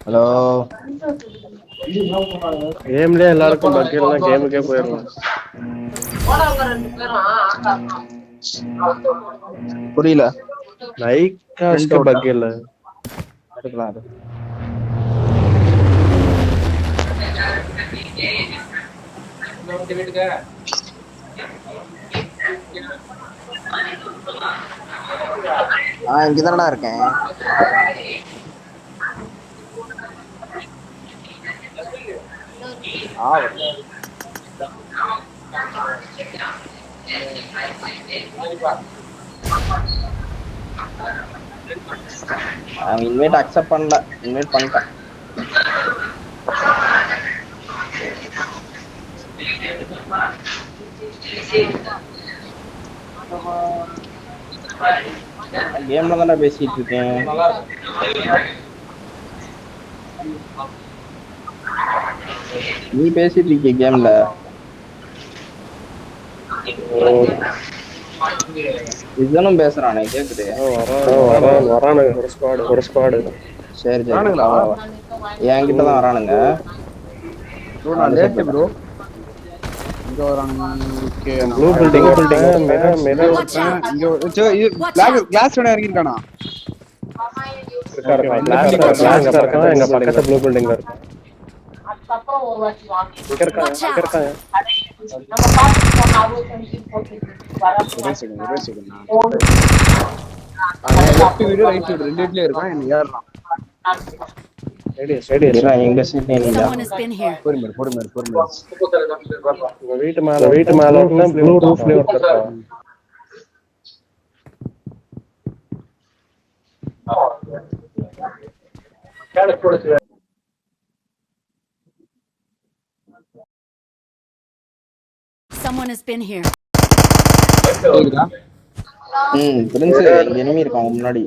Hello. கேம்லயே எல்லாருக்கும் buck இல்ல, கேமுக்கே போயிடலாம். புரியல. லைக் பக் இல்ல. எடுக்கலாம் அது. இங்கதானடா இருக்கேன். இன்வைட் அக்செப்ட் பண்ணல. இன்வைட் பண்ணிட்டேன். கேம்ல தானே பேசிட்டு இருக்கேன். நீ பேசிட்டு இருக்கிய கேம்ல. இதுதானும் பேசுறானே கேக்குது. வரானுங்க ஒரு ஸ்குவாடு. சரி சரி என்கிட்டதான் வரானுங்க. இங்க வரானுங்க. ஓகே ப்ளூ பில்டிங் கிளாஸ் ஓட இறங்கி இருக்கானா? இருக்கான் எங்க பக்கத்து ப்ளூ பில்டிங்ல இருக்கான். வீட்டு மேல ப்ளூ ரூஃப்லயே ஒருத்தர். Someone has been here. Prince enemy இருக்கான் முன்னாடி.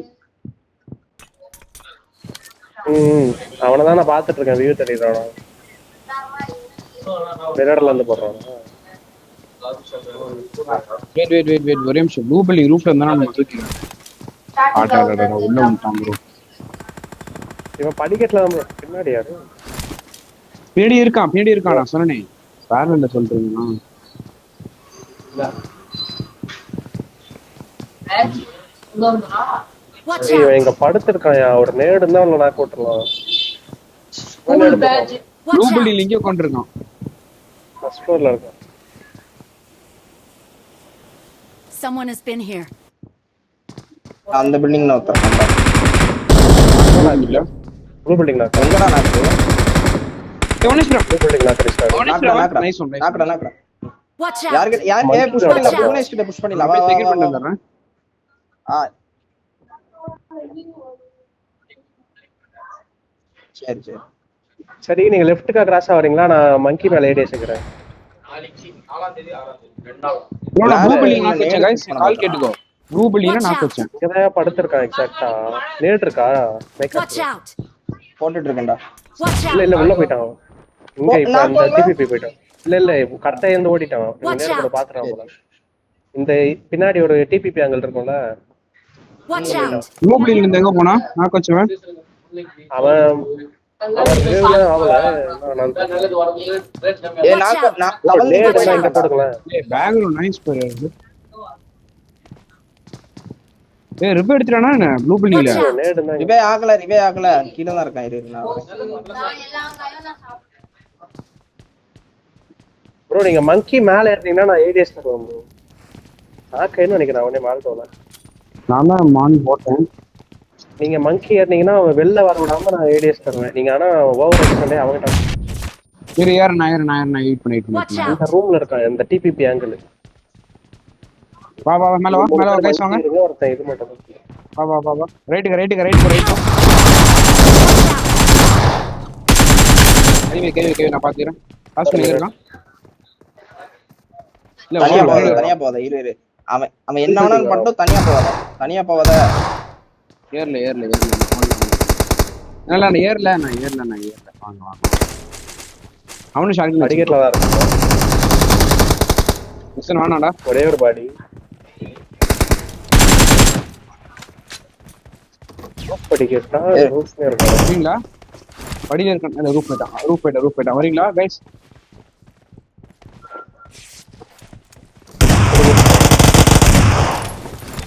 அவனதான் நான் பாத்துட்டு இருக்கேன். வியூ தெரியுறானா? மிரர்ல இருந்து போடுறான். வெயிட் ஒரே நிமிஷம். ப்ளூ பில்டிங் ரூஃப்ல இருந்தா நம்ம தூக்கிடலாம். உள்ள வந்துட்டான் ப்ரோ. இவன் படிக்கட்டுல பின்னாடி யாரு? பின்னாடி இருக்கான் நான் சொன்னேன். வேற சொல்றீங்களா? இங்க படுத்திருக்கான். ஒரு நேடு இருந்தா அவனை நான் போட்டுடலாம். ப்ளூ பில்டிங்ல இங்கே உட்கார்ந்திருக்கான். ஃபர்ஸ்ட் ஃப்ளோர்ல இருக்கான். Someone has been here. அந்த பில்டிங்ல உட்கார்ந்திருக்கான். ப்ளூ பில்டிங்ல எங்கடா நாக்கு? ப்ளூ பில்டிங்ல கரெக்ட்டா. Nice one. நாக்குடா. Watch out. யாருக்கு புஷ் பண்ணல. புவனேஷ் கிட்ட புஷ் பண்ணிடலாம். அப்படியே செக்யூர் பண்ணி வந்துறேன். சரி நீங்க லெஃப்ட்க்கா கிராஸ் ஆவறீங்களா? நான் மங்கி மேல ஏடி வச்சிக்கிறேன். ப்ளூ பில்டிங் நாக் வச்சேன் गाइस. கால் கேட்டுக்கோ. ப்ளூ பில்டிங்ல நாக் வச்சேன். இங்கதான் படுத்திருக்கான் எக்ஸாக்ட்டா. நேட் இருக்கா? Watch out. போட்டுட்டு இருக்கேன்டா. இல்ல உள்ள போய்ட்டான். இங்க இப்ப அந்த டிபிபி போய்ட்டான். இல்ல கரெக்ட்டா இருந்து ஓடிட்டான். நேரா கூட பாத்துறான் போல. இந்த பின்னாடி ஒரு டிபிபி ஆங்கிள் இருக்கும்ல. Watch out. ப்ளூ பில்டிங்ல இருந்து எங்க போனா? நாக் வச்சவன். அவன் வேவ்ல ஆவல. நான் நேட் இங்க போடுங்களேன். பேக்ரவுண்ட் நைஸ் பாரு. ரிப் எடுத்துறானா என்ன? ப்ளூ பில்டிங்ல நேட் தான். ரிவே ஆகல. கீழ தான் இருக்கான். இரு ப்ரோ நீங்க மங்கி மேல ஏறிட்டீங்கன்னா நான் ஏடிஎஸ் தருவேன் ப்ரோ. ஆக்கைன்னு நினைக்கிறேன். அவனே மால்டோல. நான் தான் மான் போட்டேன். நீங்க மங்கி ஏறினீங்கன்னா அவன் வெளில வர விடாம நான் ஏடிஎஸ் தருவேன். நீங்க ஆனா ஓவர் எக்ஸ் பண்ணி அவங்கிட்ட நான் வெயிட் பண்ணி இந்த ரூம்ல இருக்கான். இந்த டிபிபி ஆங்கிள். வா மேல வா கைஸ் வாங்க. ஒருத்தன் இது மட்டும் வா ரைட்டுக்கு கேவி நான் பாத்துறேன். பாஸ் பண்ணிறேன். இல்ல தனியா போகாத. இரு அவன் என்ன வேணாலும் பண்ணட்டும். தனியா போகாத. ஏர்ல நான் ஏர்ல வாங்க அவனு ஷார்ட் அடிக்கட்ல தான் இருக்கு. மிஷன் வானாடா. ஒரே ஒரு பாடி. படிக்கட்டா ரூஃப்ல இருக்கா? சரிங்களா? படியில இருக்க ரூப் போயிட்டான் வரீங்களா கைஸ்?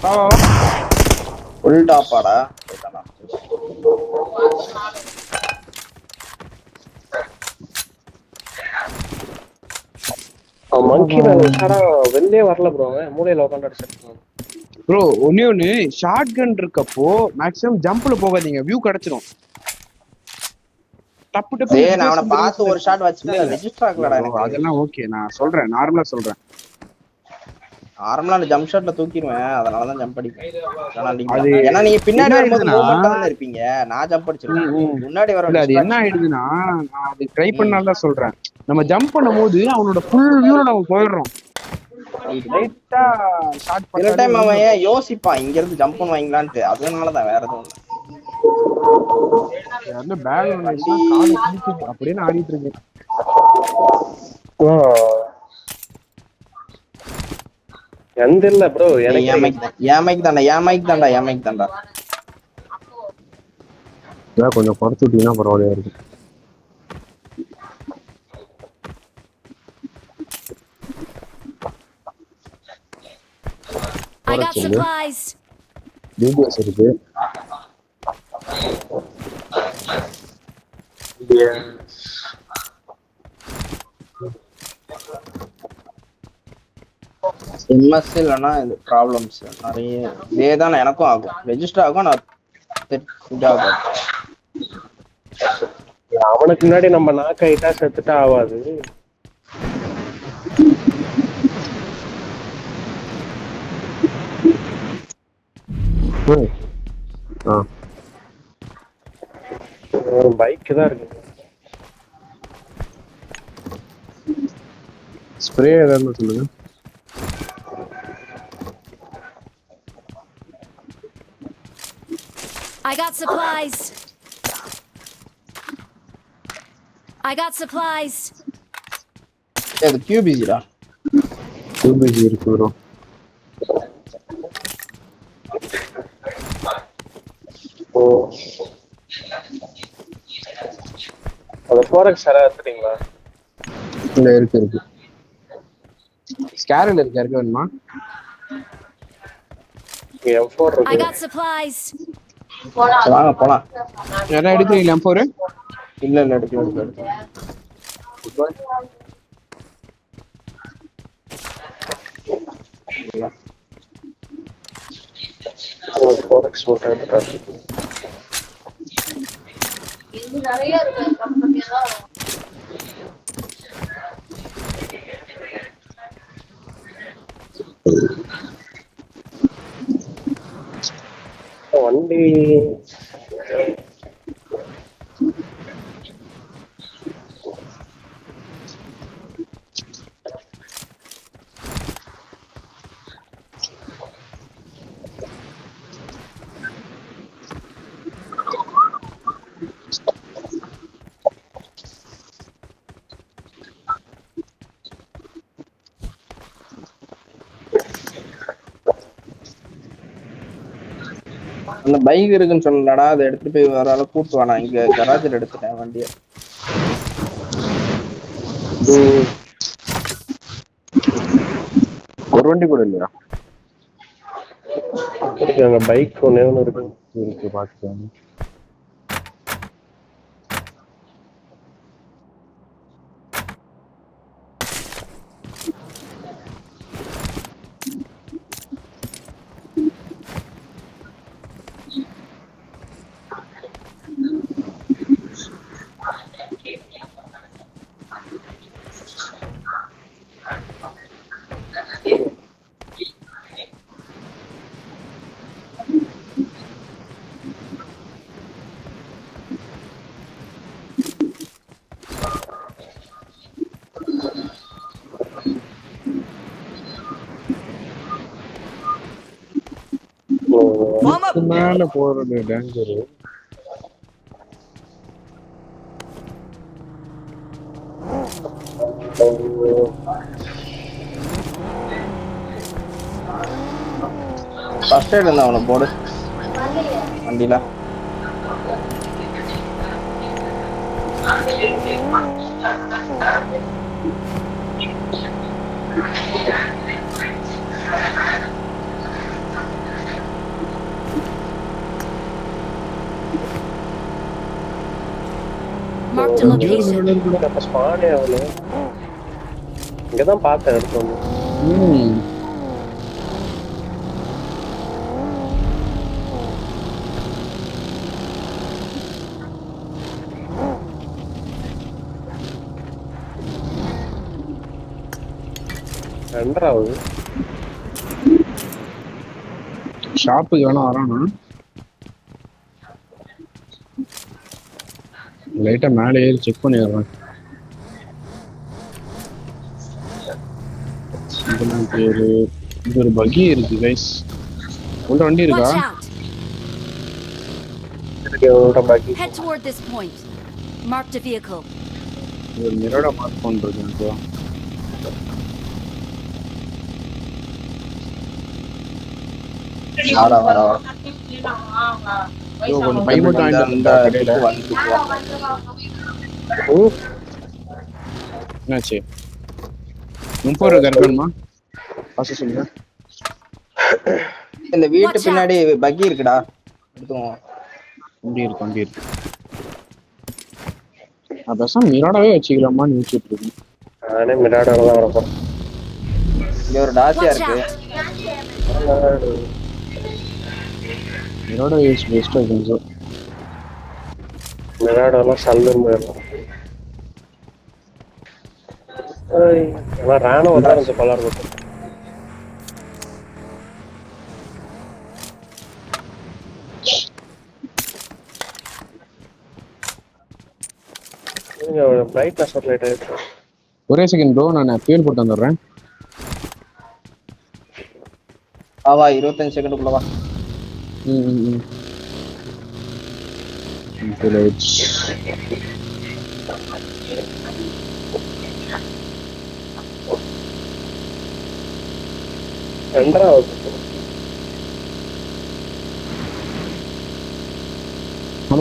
வா வா வா. ஃபுல் டாப்பாடா போயிட்டானா? மங்கி மேல உஷாரா வெளியே வரல ப்ரோ, மூலையில உட்காந்து அடிச்சிருக்கான். ப்ரோ ஒன்னு ஷார்ட் கன் இருக்கப்போ மேக்ஸிமம் ஜம்ப்ல போகாதீங்க, வியூ கிடைச்சிரும். டப்பு டப்பு டேய் நான் அவனை பார்த்து ஒரு ஷாட் வச்சிட்டேன், ரெஜிஸ்டர் ஆகலடா எனக்கு. அதெல்லாம் ஓகே, நான் சொல்றேன் நார்மலா சொல்றேன். நார்மலா அந்த ஜம்ப் ஷாட்ல தூக்கிடுவேன், அதனால தான் ஜம்ப் அடிப்பேன். அது ஏன்னா நீங்க பின்னாடி என்ன வரும்போது ஆயிடுதுன்னா- மூவ்மெண்டா தான் இருப்பீங்க, நான் ஜம்ப் அடிச்சிருவேன். முன்னாடி வர இல்ல அது என்ன ஆயிடுதுன்னா, நான் அது ட்ரை பண்ணாதான் சொல்றேன். நம்ம ஜம்ப் பண்ணும்போது அவனோட ஃபுல் வியூல நம்ம போயிடுறோம். லைட்டா ஷார்ட் சில டைம் அவன் ஏன் யோசிப்பான் இங்க இருந்து ஜம்ப் பண்ணுவாங்களான்ட்டு, அதனாலதான் வேற எதுவும் இல்ல. அந்த பேக் கால் அப்படின்னு ஆடிட்டு இருக்கு. எந்த இல்ல ப்ரோ, எனக்கு என் மைக் தான்டா. கொஞ்சம் குறைச்சு விட்டீங்கன்னா பரவாயில்லையா இருக்கு. I got supplies. டிபிஎஸ் இருக்கு. எம்எஸ் இல்லைன்னா இது ப்ராப்ளம்ஸ் நிறைய இதே தான் எனக்கும் ஆகும். ரெஜிஸ்டர் ஆகும், நான் இதாகும். அவனுக்கு முன்னாடி நம்ம நாக் ஆயிட்டா செத்துட்டா ஆகாது. ஒரு பைக் தான் இருக்கு. ஸ்ப்ரே ஏதாவது சொல்லுங்க. I got supplies. அது கியூபிஜிடா. கியூபிஜி இருக்கு ப்ரோ. அது ஃபோரக்ஸ் யாரா எடுத்துட்டீங்களா? இல்ல இருக்கு. ஸ்கேரல் இருக்கு வேணுமா? M4 I இருக்கு. got supplies. வாங்க போலாம். யாரா எடுக்கிறீங்களா M4? இல்ல எடுக்கல. ஃபோரக்ஸ் போட்டு எடுத்துட்டாரு. இது நிறைய இருக்கு கம்பெனியா. வண்டி அந்த பைக் இருக்குன்னு சொல்லலடா, அதை எடுத்துட்டு போய் வேற ஆளை கூட்டு வானா. இங்க கராஜில் எடுத்துட்டேன் வண்டியை. ஒரு வண்டி கூட இல்லையா? அங்க பைக் ஒண்ணு இருக்கு பாத்துக்கோங்க. மேல போறது டேஞ்சரு. ஃபர்ஸ்ட் எய்ட் இருந்தா அவனை போடு வண்டியில. Marked a location. அப்ப ஸ்பானே ஆகல. இங்கதான் பார்த்தேன் எடுத்து வந்து. ம் ரெண்டராவது ஷாப்புக்கு வேணா வரானா லைட்டா மேலே ஏறி செக் பண்ணிடுறேன். இது ஒரு பகி இருக்கு கைஸ். உள்ள வண்டி இருக்கா? Watch out. பாக்கி Head toward this point. Marked a vehicle. இது ஒரு மிரோட மார்க் பண்றது எனக்கு. வாடா வாடா வாடா. கொஞ்சம் பை மட்டும் இந்த வாங்கிட்டு கடையில வந்து என்னாச்சு? 30 கருப்பன்மா காசு சொல்லுங்க. இந்த வீட்டு Watch பின்னாடி பக்கி இருக்குடா, எடுத்துவோம். வண்டி இருக்கு. பேசாம மிராடாவே வச்சுக்கலாமான்னு யோசிச்சுட்டு இருக்கேன். நானே மிராடால தான் வரப்போம். இங்க ஒரு டாசியா Watch இருக்கு. out. மிராடா யூஸ் பெஸ்டா கொஞ்சம். மிராடாலாம் சல்லுன்னு போயிடலாம். ராணுவ தான் கொஞ்சம் பலர் இருக்கும். பிரைட்னஸ் லைட் ஆயிடுச்சு. ஒரே செகண்ட் ப்ரோ, நான் ஃபியூல் போட்டு வந்துடுறேன். வா 25 செகண்டுக்குள்ள வா. ரெண்டராவது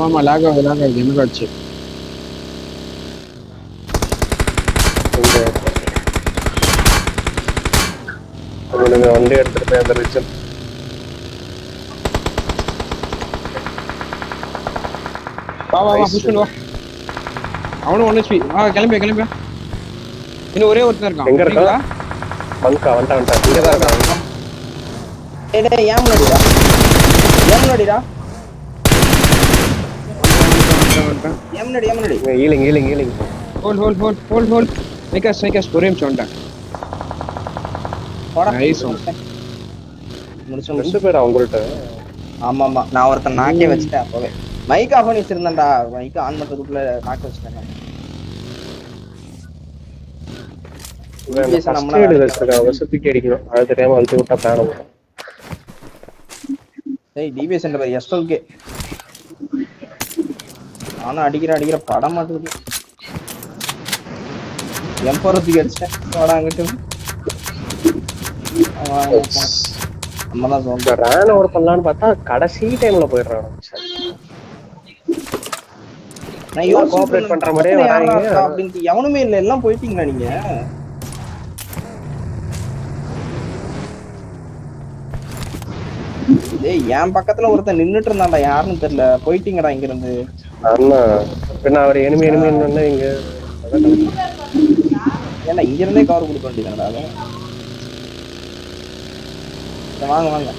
ஆமா லாக் ஆகுது என்ன ஆச்சு? வண்டி எடுத்துட்டு போய் அந்த ரிச்சல் வா புஷ் பண்ணு வா. அவனும் 1 HP. கிளம்பி இன்னும் ஒரே ஒருத்தன் இருக்கான். எங்க இருக்கா? வந்துட்டா இங்க தான் இருக்கான். டேய் ஏன் முன்னாடிடா ஈலிங் ஹோல்ட் மேக்கர்ஸ் ஒரே நிமிஷம் வந்துட்டேன். போடா. நைஸ் முடிச்சு ரெண்டு பேர் அவங்கள்ட்ட. ஆமா நான் ஒருத்தன் நாக்கே வச்சுட்டேன். அப்பவே மைக் ஆஃப் பண்ணி வச்சிருந்தேன்டா. மைக் ஆன் பண்றதுக்குள்ள நாக்க வச்சுட்டேன். சுத்தி அடிக்கணும். அடுத்த டைம் அழுத்தி விட்டா பேன வரும். டேய் டிபிஎஸ் என்ற பேர் எஸ்எல்கே. நானும் அடிக்கிற பட மாட்டேங்குது. M4 அடிச்சிட்டேன். வாடா அங்கிட்டு. நம்மதான் சொந்த ரான ஒரு பண்ணலான்னு பார்த்தா கடைசி டைம்ல போயிடுறான். நான் யோசிச்சு கோஆபரேட் பண்ற மாதிரியே வராங்க அப்படின்ட்டு எவனுமே இல்ல. எல்லாம் போயிட்டீங்களா நீங்க? டேய் என் பக்கத்துல ஒருத்தன் நின்னுட்டு இருந்தான்டா, யாருன்னு தெரியல. போயிட்டீங்கடா இங்க இருந்து. ஆமா பின்ன அவர் எனிமி இங்க ஏன்னா இங்க இருந்தே கவர் கொடுக்க வேண்டியதானடா. வாங்க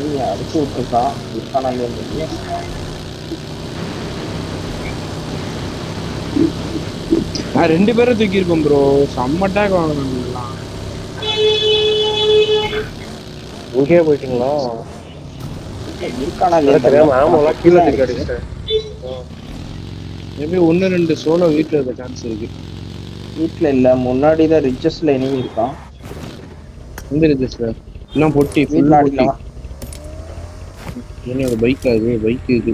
நீங்க அடிச்சு விட்டுருக்கான். நான் 2 பேரும் தூக்கி இருக்கோம் ப்ரோ. செம்மட்டாக வாங்கலாம். இங்கே போயிட்டீங்களா? இருக்கானா ஆமாம் கீழே தூக்கி அடிச்சிட்டேன். மேபி 1-2 சோலோ வீட்டில் இருக்க சான்ஸ் இருக்கு. வீட்டுல இல்ல, முன்னாடிதான் ரிச்சஸ்ல எனிமி இருக்கான். எந்த ரிச்சஸ்ல? இன்னும் பொட்டி வீட்டுல அடிக்கலாம். என்னோட பைக் இது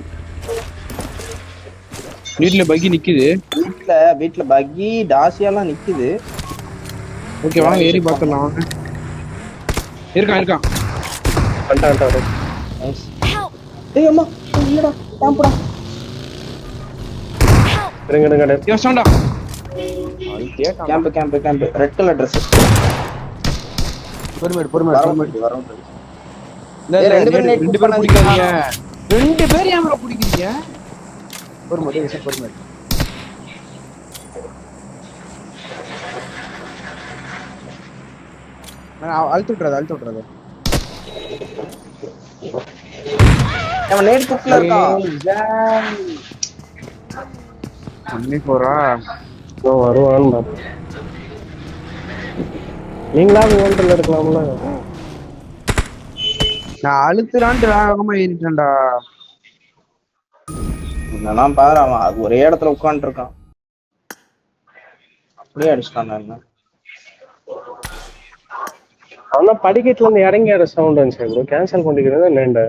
வீட்டுல பக்கி நிக்குது. வீட்டுல பக்கி டாசியாலாம் நிக்குது. ஓகே வாங்க ஏறி பார்க்கலாம். வாங்க. இருக்கான் நைஸ். டேய் அம்மா இல்லடா பாம்புடா. இருங்க யோசண்டா camp camp camp red colour Dress பொறுமை வரோம் இல்ல, ஏய், ரெண்டு பேரும் net ரெண்டு push பேரும் பண்ணாதீங்க. பிடிக்காதீங்க. ரெண்டு பேர் ஏன் bro பிடிக்கிறீங்க? பொறுமை. நான் அழுத்தி விட்டுறது. அவன் நேட் குக்ல இருக்கான் அன்னி போறா. வருவான்னு நீங்களாவது ஓல்ட்ல இருக்கலாம்ல. நான் அழுத்துறான்ட்டு வேகமா ஏறிட்டேன்டா. என்னதான் பாரு அவன் அது ஒரே இடத்துல உட்கார்ந்து இருக்கான் அப்படியே அடிச்சிட்டான் என்ன அவன் படிக்கட்டுல இருந்து இறங்கி சவுண்ட் வந்துச்சு ப்ரோ. கேன்சல் பண்ணிக்கிறது என்னண்ட